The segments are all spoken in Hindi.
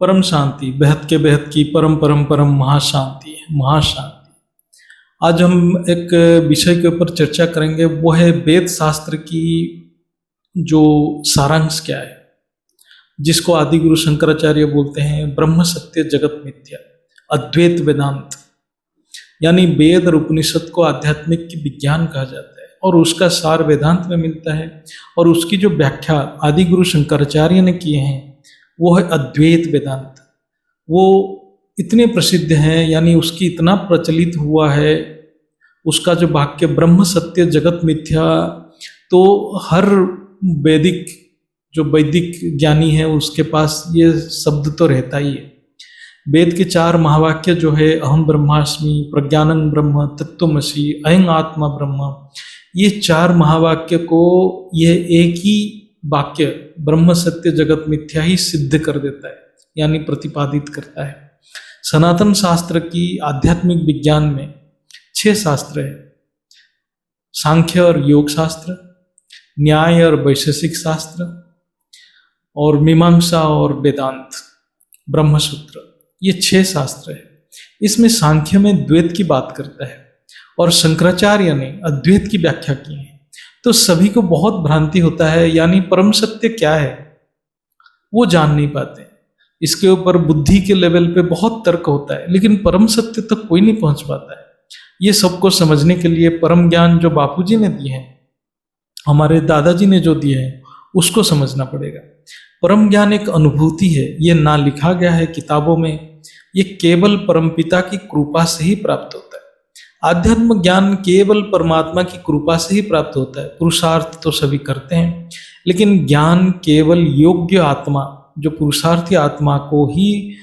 परम शांति, बेहद के बेहद की परम परम परम महाशांति है, महाशांति। आज हम एक विषय के ऊपर चर्चा करेंगे, वो है वेद शास्त्र की जो सारांश क्या है, जिसको आदि गुरु शंकराचार्य बोलते हैं ब्रह्म सत्य जगत मिथ्या, अद्वैत वेदांत। यानी वेद और उपनिषद को आध्यात्मिक की विज्ञान कहा जाता है और उसका सार वेदांत में मिलता है। और उसकी जो व्याख्या आदि गुरु शंकराचार्य ने किए हैं वो है अद्वैत वेदांत। वो इतने प्रसिद्ध हैं, यानी उसकी इतना प्रचलित हुआ है उसका जो वाक्य ब्रह्म सत्य जगत मिथ्या, तो हर वैदिक ज्ञानी है उसके पास ये शब्द तो रहता ही है। वेद के 4 महावाक्य जो है, अहम ब्रह्मास्मि, प्रज्ञानं ब्रह्म, तत्त्वमसि, अयं आत्मा ब्रह्म, ये 4 महावाक्य को ये एक ही वाक्य ब्रह्म सत्य जगत मिथ्या ही सिद्ध कर देता है, यानी प्रतिपादित करता है। सनातन शास्त्र की आध्यात्मिक विज्ञान में 6 शास्त्र है, सांख्य और योग शास्त्र, न्याय और वैशेषिक शास्त्र, और मीमांसा और वेदांत, ब्रह्मसूत्र, ये 6 शास्त्र है। इसमें सांख्य में द्वैत की बात करता है और शंकराचार्य ने अद्वैत की व्याख्या की है। तो सभी को बहुत भ्रांति होता है, यानी परम सत्य क्या है वो जान नहीं पाते। इसके ऊपर बुद्धि के लेवल पे बहुत तर्क होता है, लेकिन परम सत्य तक कोई नहीं पहुंच पाता है। ये सबको समझने के लिए परम ज्ञान जो बापूजी ने दिए हैं, हमारे दादाजी ने जो दिए हैं, उसको समझना पड़ेगा। परम ज्ञान एक अनुभूति है, ये ना लिखा गया है किताबों में, ये केवल परमपिता की कृपा से ही प्राप्त होता है। आध्यात्म ज्ञान केवल परमात्मा की कृपा से ही प्राप्त होता है। पुरुषार्थ तो सभी करते हैं, लेकिन ज्ञान केवल योग्य आत्मा, जो पुरुषार्थी आत्मा को ही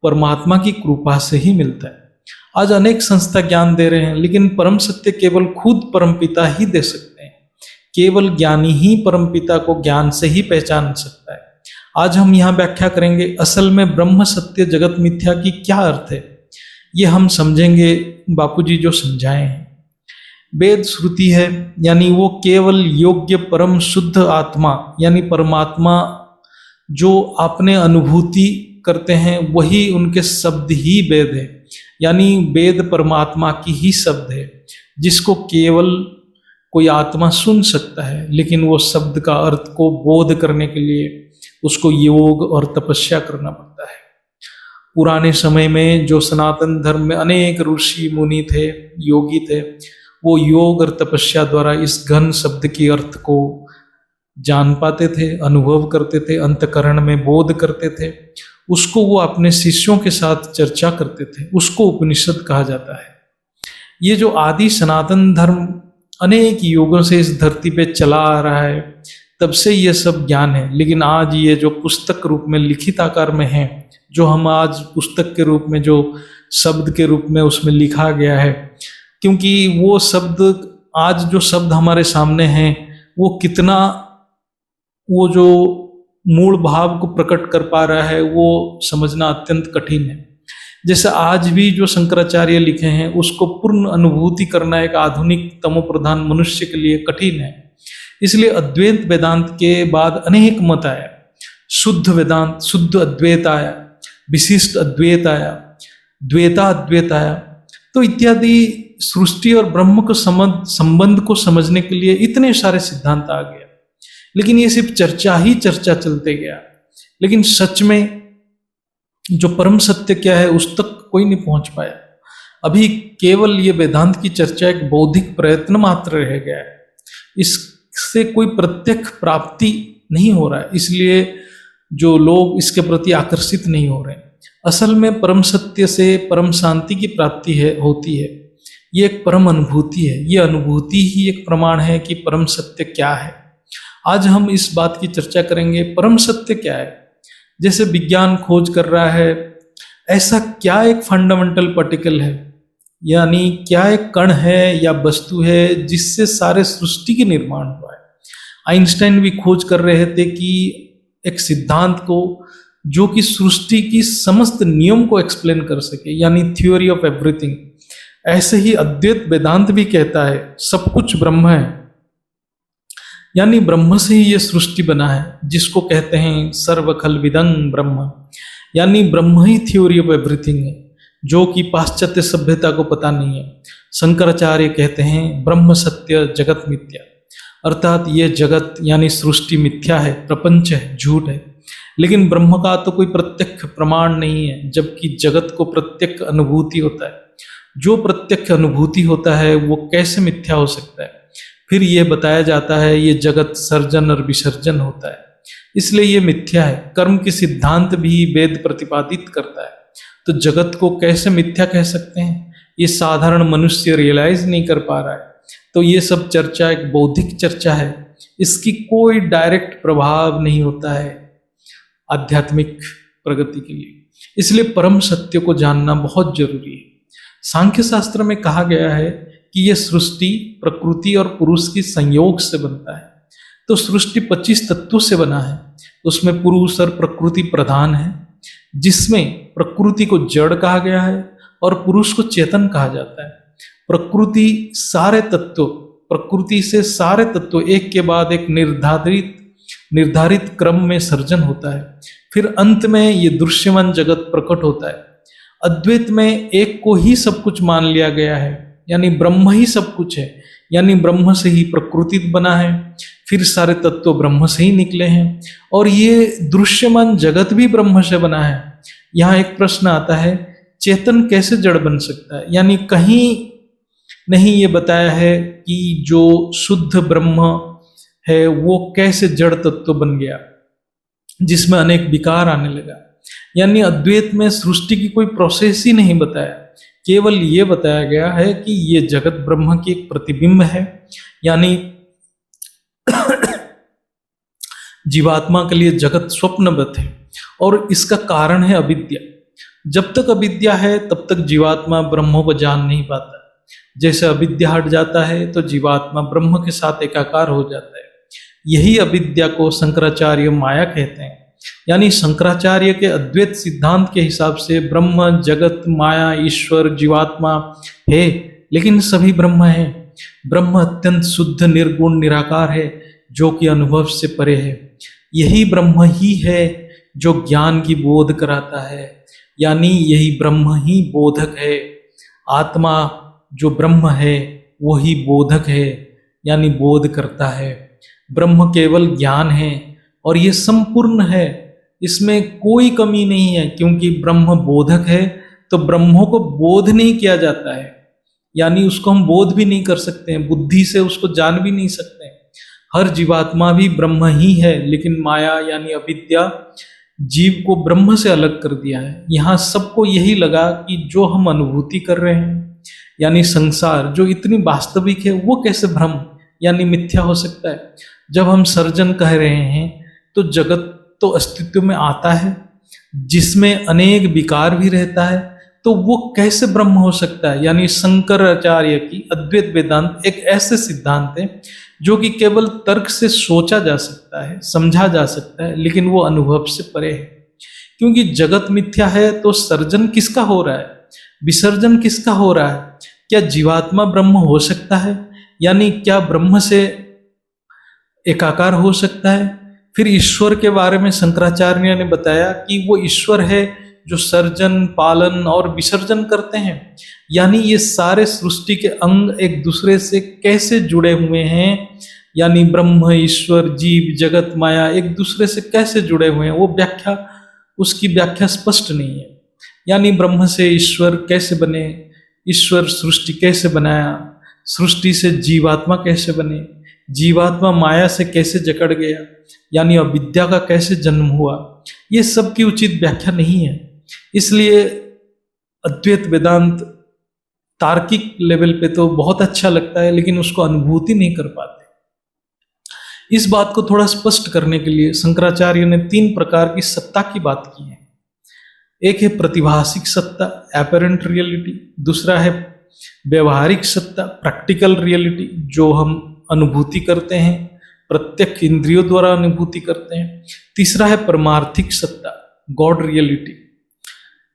परमात्मा की कृपा से ही मिलता है। आज अनेक संस्था ज्ञान दे रहे हैं, लेकिन परम सत्य केवल खुद परमपिता ही दे सकते हैं। केवल ज्ञानी ही परमपिता को ज्ञान से ही पहचान सकता है। आज हम यहाँ व्याख्या करेंगे असल में ब्रह्म सत्य जगत मिथ्या की क्या अर्थ है, ये हम समझेंगे बापूजी जो समझाए हैं। वेद श्रुति है, यानी वो केवल योग्य परम शुद्ध आत्मा, यानी परमात्मा जो आपने अनुभूति करते हैं वही उनके शब्द ही वेद है। यानी वेद परमात्मा की ही शब्द है, जिसको केवल कोई आत्मा सुन सकता है, लेकिन वो शब्द का अर्थ को बोध करने के लिए उसको योग और तपस्या करना पड़ता है। पुराने समय में जो सनातन धर्म में अनेक ऋषि मुनि थे, योगी थे, वो योग और तपस्या द्वारा इस घन शब्द के अर्थ को जान पाते थे, अनुभव करते थे, अंतकरण में बोध करते थे। उसको वो अपने शिष्यों के साथ चर्चा करते थे, उसको उपनिषद कहा जाता है। ये जो आदि सनातन धर्म अनेक युगों से इस धरती पे चला आ रहा है, तब से ये सब ज्ञान है। लेकिन आज ये जो पुस्तक रूप में लिखित आकार में है, जो हम आज पुस्तक के रूप में, जो शब्द के रूप में उसमें लिखा गया है, क्योंकि वो शब्द, आज जो शब्द हमारे सामने हैं, वो कितना वो जो मूल भाव को प्रकट कर पा रहा है वो समझना अत्यंत कठिन है। जैसे आज भी जो शंकराचार्य लिखे हैं उसको पूर्ण अनुभूति करना एक आधुनिक तमोप्रधान मनुष्य के लिए कठिन है। इसलिए अद्वैत वेदांत के बाद अनेक मत आया। शुद्ध वेदांत, शुद्ध अद्वैत आया, विशिष्ट अद्वैत आया, द्वैता अद्वैत आया, तो इत्यादि सृष्टि और ब्रह्म को संबंध को समझने के लिए इतने सारे सिद्धांत आ गया। लेकिन ये सिर्फ चर्चा ही चर्चा चलते गया, लेकिन सच में जो परम सत्य क्या है उस तक कोई नहीं पहुंच पाया। अभी केवल ये वेदांत की चर्चा एक बौद्धिक प्रयत्न मात्र रह गया है, इससे कोई प्रत्यक्ष प्राप्ति नहीं हो रहा है, इसलिए जो लोग इसके प्रति आकर्षित नहीं हो रहे हैं। असल में परम सत्य से परम शांति की प्राप्ति होती है। ये एक परम अनुभूति है, ये अनुभूति ही एक प्रमाण है कि परम सत्य क्या है। आज हम इस बात की चर्चा करेंगे, परम सत्य क्या है। जैसे विज्ञान खोज कर रहा है, ऐसा क्या एक फंडामेंटल पार्टिकल है, यानी क्या एक कण है या वस्तु है जिससे सारे सृष्टि के निर्माण हुआ है। आइंस्टाइन भी खोज कर रहे थे कि एक सिद्धांत को जो कि सृष्टि की समस्त नियम को एक्सप्लेन कर सके, यानी थ्योरी ऑफ एवरीथिंग। ऐसे ही अद्वैत वेदांत भी कहता है सब कुछ ब्रह्म है, यानी ब्रह्म से ही ये सृष्टि बना है, जिसको कहते हैं सर्व खल विदं ब्रह्म। यानी ब्रह्म ही थ्योरी ऑफ एवरीथिंग है, जो कि पाश्चात्य सभ्यता को पता नहीं है। शंकराचार्य कहते हैं ब्रह्म सत्य जगत मिथ्या, अर्थात ये जगत यानी सृष्टि मिथ्या है, प्रपंच है, झूठ है, लेकिन ब्रह्म का तो कोई प्रत्यक्ष प्रमाण नहीं है, जबकि जगत को प्रत्यक्ष अनुभूति होता है। जो प्रत्यक्ष अनुभूति होता है वो कैसे मिथ्या हो सकता है? फिर ये बताया जाता है ये जगत सर्जन और विसर्जन होता है, इसलिए ये मिथ्या है। कर्म के सिद्धांत भी वेद प्रतिपादित करता है, तो जगत को कैसे मिथ्या कह सकते हैं? ये साधारण मनुष्य रियलाइज नहीं कर पा रहा है। तो ये सब चर्चा एक बौद्धिक चर्चा है, इसकी कोई डायरेक्ट प्रभाव नहीं होता है आध्यात्मिक प्रगति के लिए। इसलिए परम सत्य को जानना बहुत जरूरी है। सांख्य शास्त्र में कहा गया है कि यह सृष्टि प्रकृति और पुरुष की संयोग से बनता है। तो सृष्टि 25 तत्वों से बना है, उसमें पुरुष और प्रकृति प्रधान है, जिसमें प्रकृति को जड़ कहा गया है और पुरुष को चेतन कहा जाता है। प्रकृति से सारे तत्व एक के बाद एक निर्धारित क्रम में सर्जन होता है, फिर अंत में ये दृश्यमान जगत प्रकट होता है। अद्वैत में एक को ही सब कुछ मान लिया गया है, यानी ब्रह्म ही सब कुछ है, यानी ब्रह्म से ही प्रकृति बना है, फिर सारे तत्व ब्रह्म से ही निकले हैं, और ये दृश्यमान जगत भी ब्रह्म से बना है। यहाँ एक प्रश्न आता है, चेतन कैसे जड़ बन सकता है? यानी कहीं नहीं ये बताया है कि जो शुद्ध ब्रह्म है वो कैसे जड़ तत्व बन गया जिसमें अनेक विकार आने लगा। यानी अद्वैत में सृष्टि की कोई प्रोसेस ही नहीं बताया, केवल ये बताया गया है कि ये जगत ब्रह्म की एक प्रतिबिंब है, यानी जीवात्मा के लिए जगत स्वप्नवत है और इसका कारण है अविद्या। जब तक अविद्या है तब तक जीवात्मा ब्रह्म को जान नहीं पाता। जैसे अविद्या हट जाता है तो जीवात्मा ब्रह्म के साथ एकाकार हो जाता है। यही अविद्या को शंकराचार्य माया कहते हैं। यानी शंकराचार्य के अद्वैत सिद्धांत के हिसाब से ब्रह्म, जगत, माया, ईश्वर, जीवात्मा है, लेकिन सभी ब्रह्म है। ब्रह्म अत्यंत शुद्ध निर्गुण निराकार है, जो कि अनुभव से परे है। यही ब्रह्म ही है जो ज्ञान की बोध कराता है, यानी यही ब्रह्म ही बोधक है। आत्मा जो ब्रह्म है वही बोधक है, यानी बोध करता है। ब्रह्म केवल ज्ञान है और ये संपूर्ण है, इसमें कोई कमी नहीं है, क्योंकि ब्रह्म बोधक है तो ब्रह्मों को बोध नहीं किया जाता है, यानी उसको हम बोध भी नहीं कर सकते हैं, बुद्धि से उसको जान भी नहीं सकते हैं। हर जीवात्मा भी ब्रह्म ही है, लेकिन माया यानी अविद्या जीव को ब्रह्म से अलग कर दिया है। यहाँ सबको यही लगा कि जो हम अनुभूति कर रहे हैं यानी संसार जो इतनी वास्तविक है वो कैसे भ्रम यानी मिथ्या हो सकता है। जब हम सर्जन कह रहे हैं तो जगत तो अस्तित्व में आता है जिसमें अनेक विकार भी रहता है, तो वो कैसे ब्रह्म हो सकता है। यानी शंकराचार्य की अद्वैत वेदांत एक ऐसे सिद्धांत है जो कि केवल तर्क से सोचा जा सकता है, समझा जा सकता है, लेकिन वो अनुभव से परे है। क्योंकि जगत मिथ्या है तो सर्जन किसका हो रहा है, विसर्जन किसका हो रहा है? क्या जीवात्मा ब्रह्म हो सकता है? यानी क्या ब्रह्म से एकाकार हो सकता है? फिर ईश्वर के बारे में शंकराचार्य ने बताया कि वो ईश्वर है जो सर्जन, पालन और विसर्जन करते हैं। यानी ये सारे सृष्टि के अंग एक दूसरे से कैसे जुड़े हुए हैं, यानी ब्रह्म, ईश्वर, जीव, जगत, माया एक दूसरे से कैसे जुड़े हुए हैं, वो उसकी व्याख्या स्पष्ट नहीं है। यानी ब्रह्म से ईश्वर कैसे बने, ईश्वर सृष्टि कैसे बनाया, सृष्टि से जीवात्मा कैसे बने, जीवात्मा माया से कैसे जकड़ गया, यानी अविद्या का कैसे जन्म हुआ, ये सब की उचित व्याख्या नहीं है। इसलिए अद्वैत वेदांत तार्किक लेवल पे तो बहुत अच्छा लगता है, लेकिन उसको अनुभूति नहीं कर पाते। इस बात को थोड़ा स्पष्ट करने के लिए शंकराचार्य ने 3 प्रकार की सत्ता की बात की है। एक है प्रतिभासिक सत्ता, एपरेंट रियलिटी। दूसरा है व्यवहारिक सत्ता, प्रैक्टिकल रियलिटी, जो हम अनुभूति करते हैं, प्रत्यक्ष इंद्रियों द्वारा अनुभूति करते हैं। तीसरा है परमार्थिक सत्ता, गॉड रियलिटी।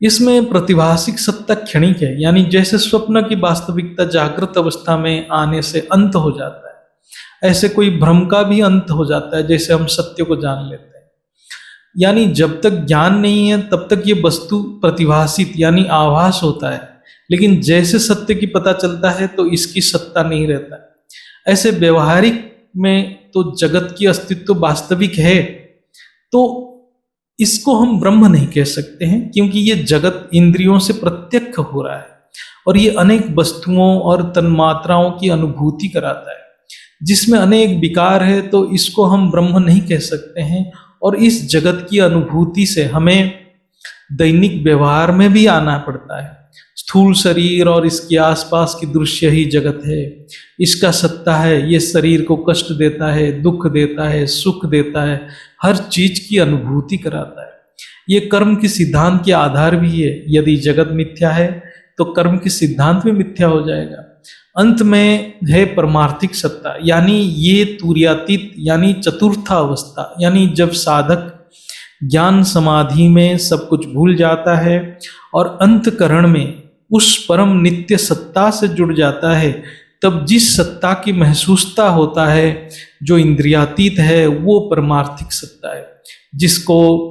इसमें प्रतिभासिक सत्ता क्षणिक है, यानी जैसे स्वप्न की वास्तविकता जागृत अवस्था में आने से अंत हो जाता है, ऐसे कोई भ्रम का भी अंत हो जाता है, जैसे हम सत्य को जान लेते हैं। यानी जब तक ज्ञान नहीं है तब तक ये वस्तु प्रतिभासित यानी आभास होता है, लेकिन जैसे सत्य की पता चलता है तो इसकी सत्ता नहीं रहता। ऐसे व्यवहारिक में तो जगत की अस्तित्व वास्तविक है, तो इसको हम ब्रह्म नहीं कह सकते हैं, क्योंकि ये जगत इंद्रियों से प्रत्यक्ष हो रहा है और ये अनेक वस्तुओं और तन्मात्राओं की अनुभूति कराता है, जिसमें अनेक विकार है, तो इसको हम ब्रह्म नहीं कह सकते हैं। और इस जगत की अनुभूति से हमें दैनिक व्यवहार में भी आना पड़ता है। स्थूल शरीर और इसके आसपास की दृश्य ही जगत है, इसका सत्ता है, ये शरीर को कष्ट देता है, दुख देता है, सुख देता है, हर चीज की अनुभूति कराता है। ये कर्म के सिद्धांत के आधार भी है। यदि जगत मिथ्या है तो कर्म के सिद्धांत भी मिथ्या हो जाएगा। अंत में है परमार्थिक सत्ता, यानी ये तुर्यातीत यानी चतुर्थ अवस्था, यानी जब साधक ज्ञान समाधि में सब कुछ भूल जाता है और अंतकरण में उस परम नित्य सत्ता से जुड़ जाता है, तब जिस सत्ता की महसूसता होता है जो इंद्रियातीत है, वो परमार्थिक सत्ता है, जिसको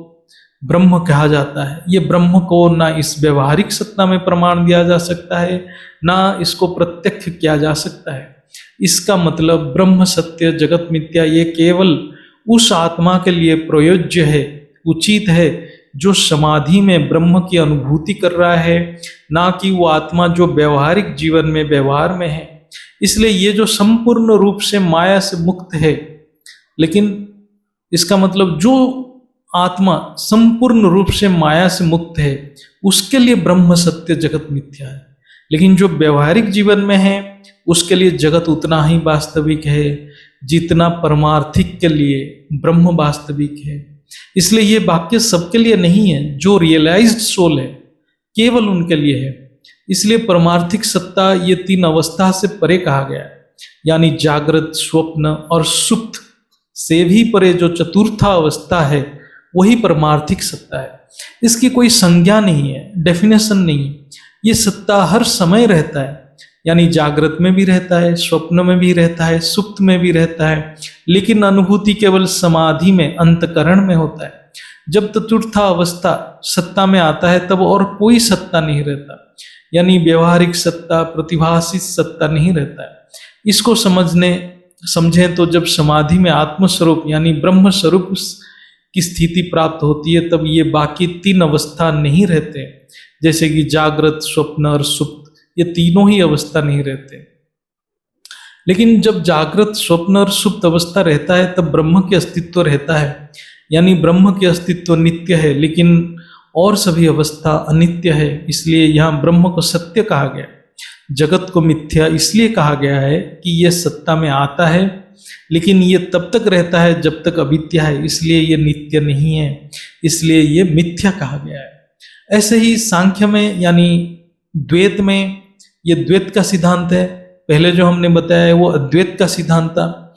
ब्रह्म कहा जाता है। ये ब्रह्म को ना इस व्यवहारिक सत्ता में प्रमाण दिया जा सकता है, ना इसको प्रत्यक्ष किया जा सकता है। इसका मतलब ब्रह्म सत्य जगत मिथ्या ये केवल उस आत्मा के लिए प्रयोज्य है, उचित है, जो समाधि में ब्रह्म की अनुभूति कर रहा है, ना कि वो आत्मा जो व्यवहारिक जीवन में व्यवहार में है। इसलिए ये जो संपूर्ण रूप से माया से मुक्त है, लेकिन इसका मतलब जो आत्मा संपूर्ण रूप से माया से मुक्त है, उसके लिए ब्रह्म सत्य जगत मिथ्या है। लेकिन जो व्यवहारिक जीवन में है, उसके लिए जगत उतना ही वास्तविक है जितना परमार्थिक के लिए ब्रह्म वास्तविक है। इसलिए ये वाक्य सबके लिए नहीं है, जो रियलाइज्ड सोल है केवल उनके लिए है। इसलिए परमार्थिक सत्ता ये तीन अवस्था से परे कहा गया है, यानी जागृत, स्वप्न और सुप्त से भी परे जो चतुर्था अवस्था है, वही परमार्थिक सत्ता है। इसकी कोई संज्ञा नहीं है, डेफिनेशन नहीं। ये सत्ता हर समय रहता है, यानी जागृत में भी रहता है, स्वप्न में भी रहता है, सुप्त में भी रहता है, लेकिन अनुभूति केवल समाधि में, अंतकरण में होता है। जब चतुर्था अवस्था सत्ता में आता है, तब और कोई सत्ता नहीं रहता, यानी व्यवहारिक सत्ता, प्रतिभासित सत्ता नहीं रहता है। इसको समझें तो जब समाधि में आत्मस्वरूप यानी ब्रह्म स्वरूप की स्थिति प्राप्त होती है, तब ये बाकी तीन अवस्था नहीं रहते, जैसे कि जागृत, स्वप्न और सुप्त, ये तीनों ही अवस्था नहीं रहते। लेकिन जब जागृत, स्वप्न और सुप्त अवस्था रहता है, तब ब्रह्म के अस्तित्व रहता है, यानी ब्रह्म के अस्तित्व नित्य है, लेकिन और सभी अवस्था अनित्य है। इसलिए यहाँ ब्रह्म को सत्य कहा गया, जगत को मिथ्या इसलिए कहा गया है कि यह सत्ता में आता है, लेकिन ये तब तक रहता है जब तक अविद्या है, इसलिए ये नित्य नहीं है, इसलिए ये मिथ्या कहा गया है। ऐसे ही सांख्य में यानी द्वैत में ये द्वैत का सिद्धांत है। पहले जो हमने बताया है वो अद्वैत का सिद्धांत था।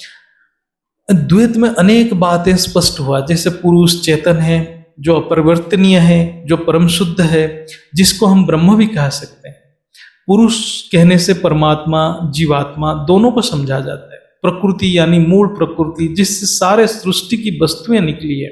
द्वैत में अनेक बातें स्पष्ट हुआ, जैसे पुरुष चेतन है, जो अपरिवर्तनीय है, जो परम शुद्ध है, जिसको हम ब्रह्म भी कह सकते हैं। पुरुष कहने से परमात्मा, जीवात्मा दोनों को समझा जाता है। प्रकृति यानी मूल प्रकृति, जिससे सारे सृष्टि की वस्तुएं निकली है,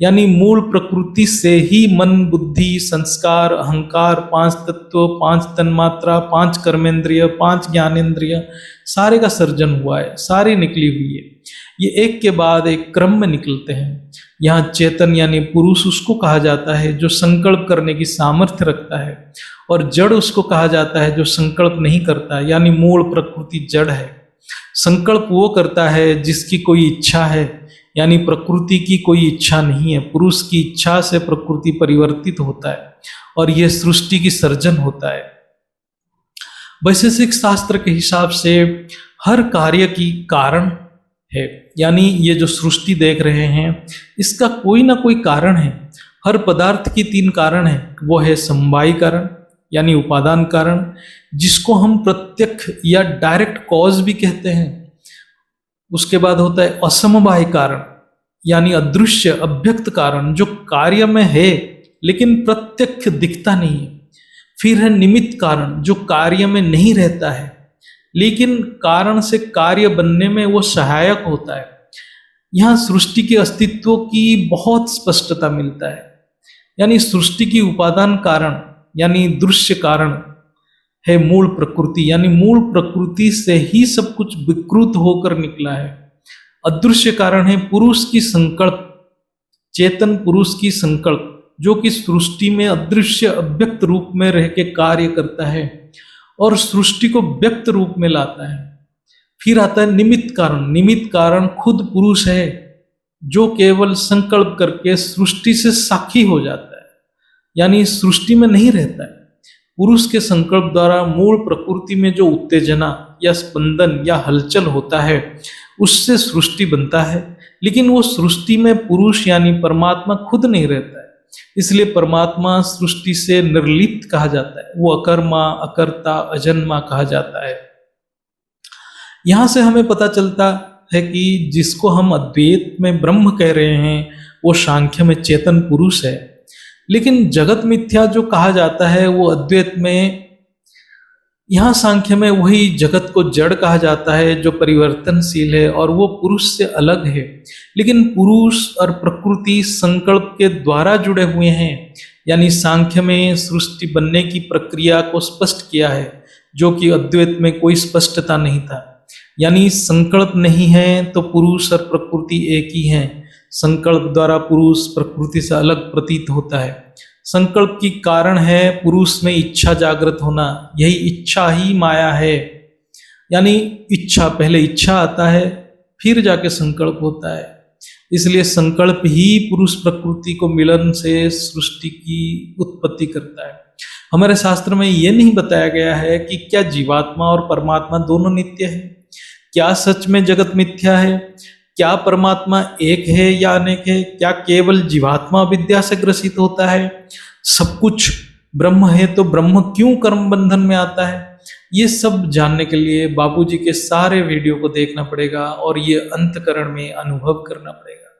यानी मूल प्रकृति से ही मन, बुद्धि, संस्कार, अहंकार, पांच तत्व, पांच तन्मात्रा, पांच कर्मेंद्रिय, पांच ज्ञानेंद्रिय, सारे का सर्जन हुआ है, सारी निकली हुई है। ये एक के बाद एक क्रम में निकलते हैं। यहाँ चेतन यानी पुरुष उसको कहा जाता है जो संकल्प करने की सामर्थ्य रखता है, और जड़ उसको कहा जाता है जो संकल्प नहीं करता, यानी मूल प्रकृति जड़ है। संकल्प वो करता है जिसकी कोई इच्छा है, यानी प्रकृति की कोई इच्छा नहीं है। पुरुष की इच्छा से प्रकृति परिवर्तित होता है और यह सृष्टि की सर्जन होता है। वैशेषिक शास्त्र के हिसाब से हर कार्य की कारण है, यानी ये जो सृष्टि देख रहे हैं इसका कोई ना कोई कारण है। हर पदार्थ की तीन कारण है, वो है समवायी कारण यानी उपादान कारण, जिसको हम प्रत्यक्ष या डायरेक्ट कॉज भी कहते हैं। उसके बाद होता है असमवाय कारण यानी अदृश्य अव्यक्त कारण, जो कार्य में है लेकिन प्रत्यक्ष दिखता नहीं है। फिर है निमित्त कारण, जो कार्य में नहीं रहता है लेकिन कारण से कार्य बनने में वो सहायक होता है। यहाँ सृष्टि के अस्तित्व की बहुत स्पष्टता मिलता है। यानी सृष्टि की उपादान कारण यानी दृश्य कारण है मूल प्रकृति, यानी मूल प्रकृति से ही सब कुछ विकृत होकर निकला है। अदृश्य कारण है पुरुष की संकल्प, चेतन पुरुष की संकल्प, जो कि सृष्टि में अदृश्य अव्यक्त रूप में रह के कार्य करता है और सृष्टि को व्यक्त रूप में लाता है। फिर आता है निमित्त कारण। निमित्त कारण खुद पुरुष है, जो केवल संकल्प करके सृष्टि से साक्षी हो जाता है, यानी सृष्टि में नहीं रहता है। पुरुष के संकल्प द्वारा मूल प्रकृति में जो उत्तेजना या स्पंदन या हलचल होता है, उससे सृष्टि बनता है। लेकिन वो सृष्टि में पुरुष यानी परमात्मा खुद नहीं रहता है, इसलिए परमात्मा सृष्टि से निर्लिप्त कहा जाता है। वो अकर्मा, अकर्ता, अजन्मा कहा जाता है। यहां से हमें पता चलता है कि जिसको हम अद्वैत में ब्रह्म कह रहे हैं, वो सांख्य में चेतन पुरुष है। लेकिन जगत मिथ्या जो कहा जाता है, वो अद्वैत में, यहाँ सांख्य में वही जगत को जड़ कहा जाता है जो परिवर्तनशील है और वो पुरुष से अलग है। लेकिन पुरुष और प्रकृति संकल्प के द्वारा जुड़े हुए हैं। यानी सांख्य में सृष्टि बनने की प्रक्रिया को स्पष्ट किया है, जो कि अद्वैत में कोई स्पष्टता नहीं था। यानी संकल्प नहीं है तो पुरुष और प्रकृति एक ही है। संकल्प द्वारा पुरुष प्रकृति से अलग प्रतीत होता है। संकल्प की कारण है पुरुष में इच्छा जागृत होना, यही इच्छा ही माया है। यानी इच्छा, पहले इच्छा आता है, फिर जाके संकल्प होता है। इसलिए संकल्प ही पुरुष प्रकृति को मिलन से सृष्टि की उत्पत्ति करता है। हमारे शास्त्र में यह नहीं बताया गया है कि क्या जीवात्मा और परमात्मा दोनों नित्य है, क्या सच में जगत मिथ्या है, क्या परमात्मा एक है या अनेक है, क्या केवल जीवात्मा विद्या से ग्रसित होता है। सब कुछ ब्रह्म है तो ब्रह्म क्यों कर्म बंधन में आता है। ये सब जानने के लिए बापूजी के सारे वीडियो को देखना पड़ेगा और ये अंतकरण में अनुभव करना पड़ेगा।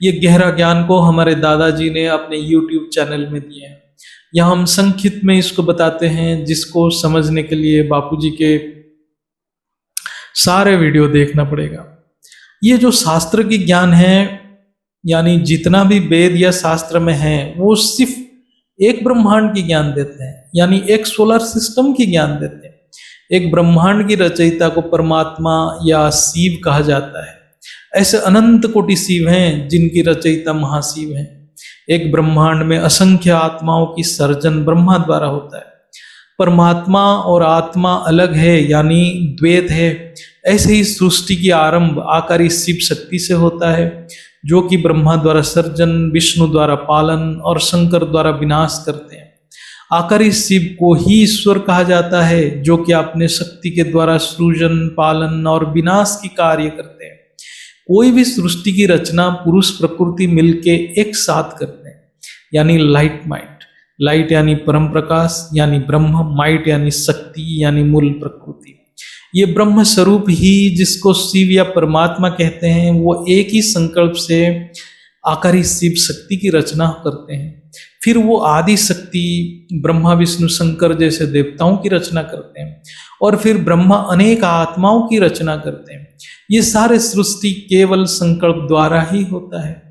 ये गहरा ज्ञान को हमारे दादाजी ने अपने YouTube चैनल में दिए हैं। यहाँ हम संक्षिप्त में इसको बताते हैं, जिसको समझने के लिए बापूजी के सारे वीडियो देखना पड़ेगा। ये जो शास्त्र की ज्ञान है, यानी जितना भी वेद या शास्त्र में है, वो सिर्फ एक ब्रह्मांड की ज्ञान देते हैं, यानी एक सोलर सिस्टम की ज्ञान देते हैं। एक ब्रह्मांड की रचयिता को परमात्मा या शिव कहा जाता है। ऐसे अनंत कोटि शिव हैं जिनकी रचयिता महाशिव है। एक ब्रह्मांड में असंख्य आत्माओं की सर्जन ब्रह्मा द्वारा होता है। परमात्मा और आत्मा अलग है, यानी द्वैत है। ऐसे ही सृष्टि की आरंभ आकारी शिव शक्ति से होता है, जो कि ब्रह्मा द्वारा सर्जन, विष्णु द्वारा पालन और शंकर द्वारा विनाश करते हैं। आकारी शिव को ही ईश्वर कहा जाता है, जो कि अपने शक्ति के द्वारा सृजन, पालन और विनाश की कार्य करते हैं। कोई भी सृष्टि की रचना पुरुष प्रकृति मिलके एक साथ करते हैं, यानी लाइट माइट। लाइट यानी परम प्रकाश यानी ब्रह्म, माइट यानी शक्ति यानी मूल प्रकृति। ये ब्रह्म स्वरूप ही, जिसको शिव या परमात्मा कहते हैं, वो एक ही संकल्प से आकारी शिव शक्ति की रचना करते हैं। फिर वो आदि शक्ति ब्रह्मा, विष्णु, शंकर जैसे देवताओं की रचना करते हैं और फिर ब्रह्मा अनेक आत्माओं की रचना करते हैं। ये सारे सृष्टि केवल संकल्प द्वारा ही होता है।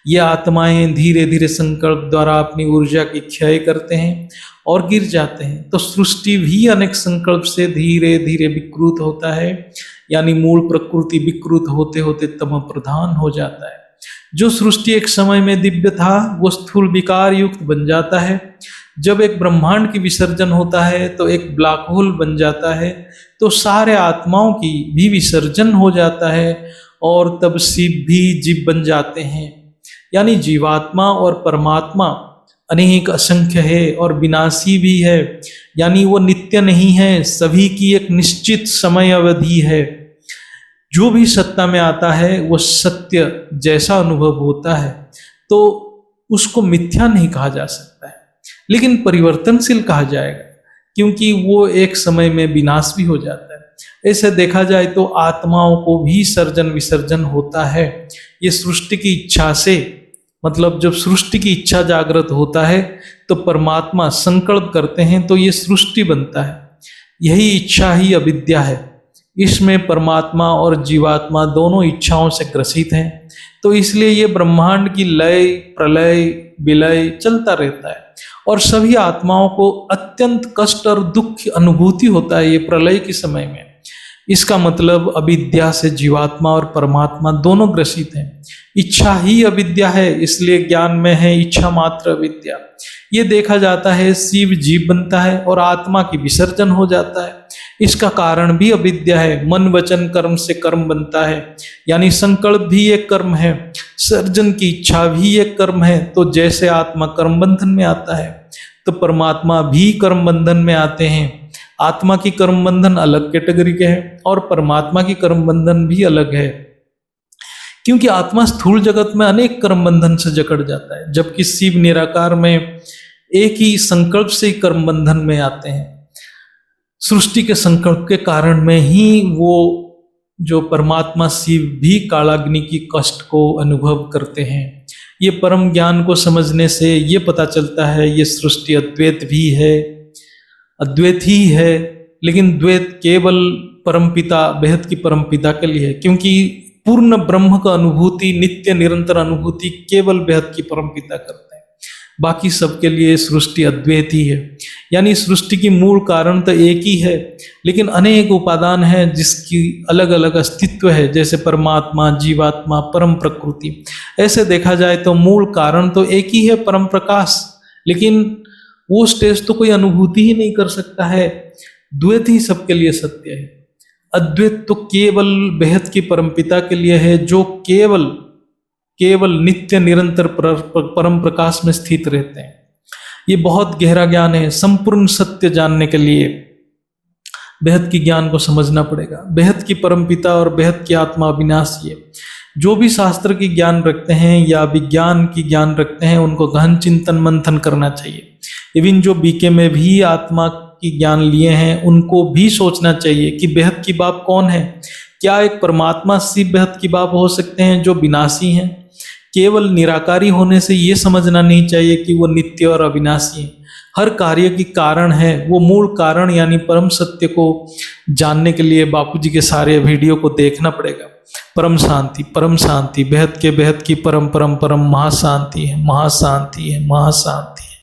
ये आत्माएं धीरे धीरे संकल्प द्वारा अपनी ऊर्जा की क्षय करते हैं और गिर जाते हैं। तो सृष्टि भी अनेक संकल्प से धीरे धीरे विकृत होता है, यानी मूल प्रकृति विकृत होते होते तम प्रधान हो जाता है। जो सृष्टि एक समय में दिव्य था, वो स्थूल विकार युक्त बन जाता है। जब एक ब्रह्मांड की विसर्जन होता है तो एक ब्लैक होल बन जाता है, तो सारे आत्माओं की भी विसर्जन हो जाता है और तब शिव भी जीव बन जाते हैं। यानी जीवात्मा और परमात्मा अनेक असंख्य है और विनाशी भी है, यानी वो नित्य नहीं है। सभी की एक निश्चित समय अवधि है। जो भी सत्ता में आता है वो सत्य जैसा अनुभव होता है, तो उसको मिथ्या नहीं कहा जा सकता है, लेकिन परिवर्तनशील कहा जाएगा, क्योंकि वो एक समय में विनाश भी हो जाता है। ऐसे देखा जाए तो आत्माओं को भी सर्जन विसर्जन होता है। ये सृष्टि की इच्छा से, मतलब जब सृष्टि की इच्छा जागृत होता है तो परमात्मा संकल्प करते हैं तो ये सृष्टि बनता है। यही इच्छा ही अविद्या है। इसमें परमात्मा और जीवात्मा दोनों इच्छाओं से ग्रसित हैं। तो इसलिए ये ब्रह्मांड की लय प्रलय विलय चलता रहता है और सभी आत्माओं को अत्यंत कष्ट और दुख की अनुभूति होता है ये प्रलय के समय में। इसका मतलब अविद्या से जीवात्मा और परमात्मा दोनों ग्रसित हैं। इच्छा ही अविद्या है, इसलिए ज्ञान में है इच्छा मात्र अविद्या। ये देखा जाता है, शिव जीव बनता है और आत्मा की विसर्जन हो जाता है। इसका कारण भी अविद्या है। मन वचन कर्म से कर्म बनता है, यानी संकल्प भी एक कर्म है, सर्जन की इच्छा भी एक कर्म है। तो जैसे आत्मा कर्म बंधन में आता है तो परमात्मा भी कर्म बंधन में आते हैं। आत्मा की कर्म बंधन अलग कैटेगरी के हैं और परमात्मा की कर्म बंधन भी अलग है, क्योंकि आत्मा स्थूल जगत में अनेक कर्म बंधन से जकड़ जाता है, जबकि शिव निराकार में एक ही संकल्प से ही कर्म बंधन में आते हैं। सृष्टि के संकल्प के कारण में ही वो जो परमात्मा शिव भी कालाग्नि की कष्ट को अनुभव करते हैं। ये परम ज्ञान को समझने से ये पता चलता है ये सृष्टि अद्वैत भी है, अद्वैत ही है, लेकिन द्वैत केवल परमपिता बेहद की परमपिता के लिए है, क्योंकि पूर्ण ब्रह्म का अनुभूति नित्य निरंतर अनुभूति केवल बेहद की परमपिता करते हैं। बाकी सबके लिए सृष्टि अद्वैत ही है, यानी सृष्टि की मूल कारण तो एक ही है, लेकिन अनेक उपादान है जिसकी अलग अलग अस्तित्व है, जैसे परमात्मा, जीवात्मा, परम प्रकृति। ऐसे देखा जाए तो मूल कारण तो एक ही है, परम प्रकाश, लेकिन वो स्टेज तो कोई अनुभूति ही नहीं कर सकता है। द्वैत ही सबके लिए सत्य है। अद्वैत तो केवल बेहद की परमपिता के लिए है, जो केवल नित्य निरंतर परम प्रकाश में स्थित रहते हैं। ये बहुत गहरा ज्ञान है। संपूर्ण सत्य जानने के लिए बेहद की ज्ञान को समझना पड़ेगा। बेहद की परमपिता और बेहद की आत्मा अविनाशी है। जो भी शास्त्र की ज्ञान रखते हैं या विज्ञान की ज्ञान रखते हैं, उनको गहन चिंतन मंथन करना चाहिए। इवन जो बीके में भी आत्मा की ज्ञान लिए हैं, उनको भी सोचना चाहिए कि बेहद की बाप कौन है। क्या एक परमात्मा शिव बेहद की बाप हो सकते हैं जो विनाशी हैं? केवल निराकारी होने से ये समझना नहीं चाहिए कि वो नित्य और अविनाशी है। हर कार्य की कारण है, वो मूल कारण यानी परम सत्य को जानने के लिए बापूजी के सारे वीडियो को देखना पड़ेगा। परम शांति बेहद की परम परम परम महाशांति है, महाशांति है, महाशांति।